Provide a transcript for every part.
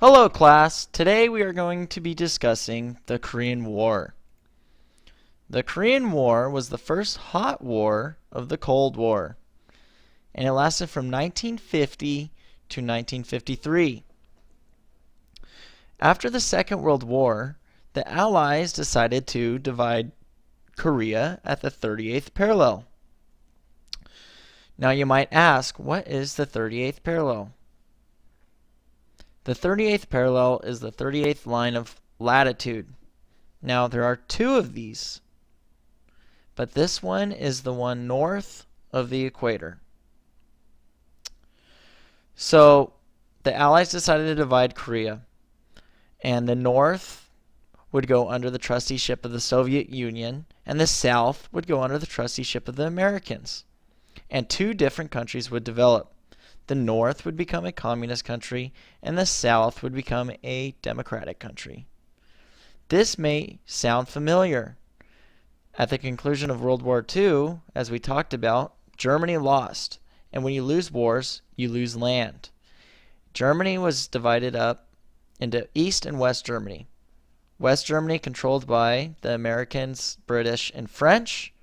Hello class, today we are going to be discussing the Korean War. The Korean War was the first hot war of the Cold War, and it lasted from 1950 to 1953. After the Second World War, the Allies decided to divide Korea at the 38th parallel. Now you might ask, what is the 38th parallel? The 38th parallel is the 38th line of latitude. Now there are two of these, but this one is the one north of the equator. So the Allies decided to divide Korea, and the north would go under the trusteeship of the Soviet Union, and the south would go under the trusteeship of the Americans. And two different countries would develop. The North would become a communist country, and the South would become a democratic country. This may sound familiar. At the conclusion of World War II, as we talked about, Germany lost. And when you lose wars, you lose land. Germany was divided up into East and West Germany. West Germany controlled by the Americans, British, and French.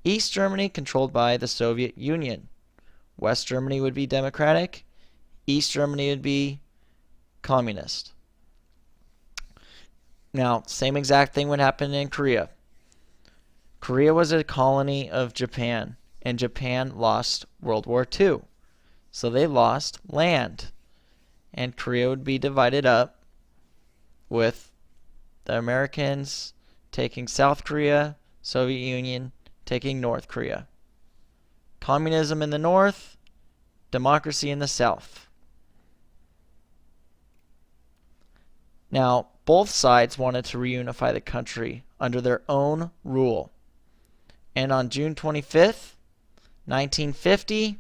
East Germany controlled by the Soviet Union. West Germany would be democratic. East Germany would be communist. Now, same exact thing would happen in Korea. Korea was a colony of Japan, and Japan lost World War II. So they lost land, and Korea would be divided up with the Americans taking South Korea, Soviet Union taking North Korea. Communism in the north, democracy in the south. Now, both sides wanted to reunify the country under their own rule. And on June 25th, 1950,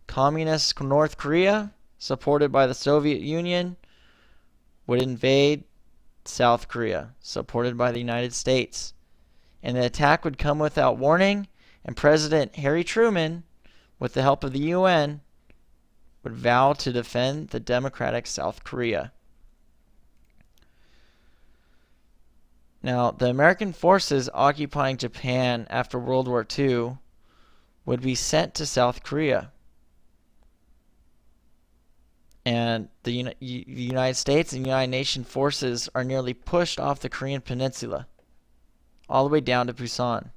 communist North Korea, supported by the Soviet Union, would invade South Korea, supported by the United States. And the attack would come without warning, and President Harry Truman, with the help of the UN, would vow to defend the democratic South Korea. Now, the American forces occupying Japan after World War II would be sent to South Korea. And the United States and United Nations forces are nearly pushed off the Korean peninsula, all the way down to Busan.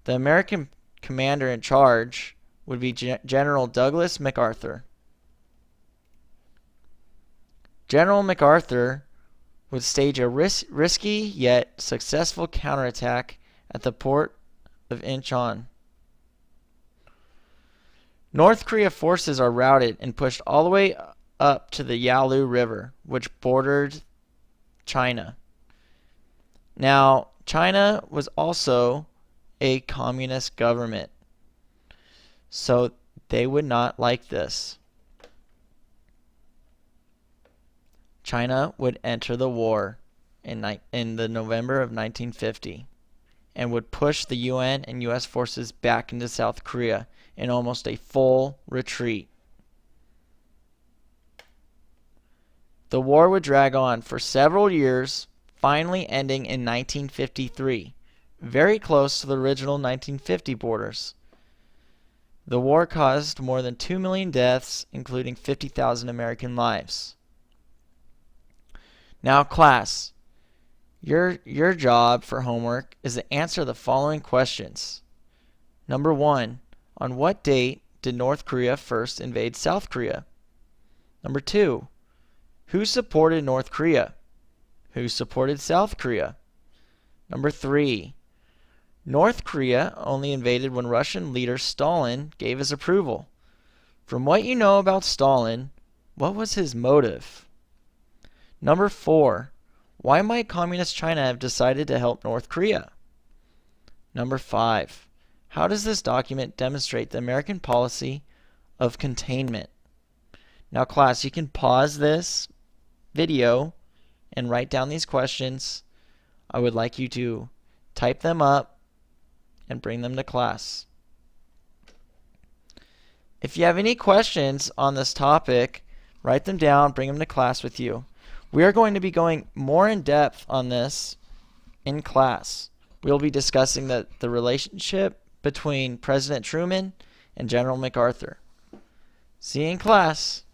The American commander in charge would be General Douglas MacArthur. General MacArthur would stage a risky yet successful counterattack at the port of Incheon. North Korea forces are routed and pushed all the way up to the Yalu River, which bordered China. Now, China was also a communist government, so they would not like this. China would enter the war in the November of 1950 and would push the UN and US forces back into South Korea in almost a full retreat. The war would drag on for several years, finally ending in 1953, very close to the original 1950 borders. The war caused more than 2 million deaths, including 50,000 American lives. Now, class, your job for homework is to answer the following questions. Number 1, on what date did North Korea first invade South Korea? Number 2, who supported North Korea? Who supported South Korea? Number 3, North Korea only invaded when Russian leader Stalin gave his approval. From what you know about Stalin, what was his motive? Number 4, why might Communist China have decided to help North Korea? Number 5, how does this document demonstrate the American policy of containment? Now class, you can pause this video and write down these questions. I would like you to type them up and bring them to class. If you have any questions on this topic, Write them down, bring them to class with you. We are going to be going more in depth on this in class. We'll be discussing the relationship between President Truman and General MacArthur. See you in class.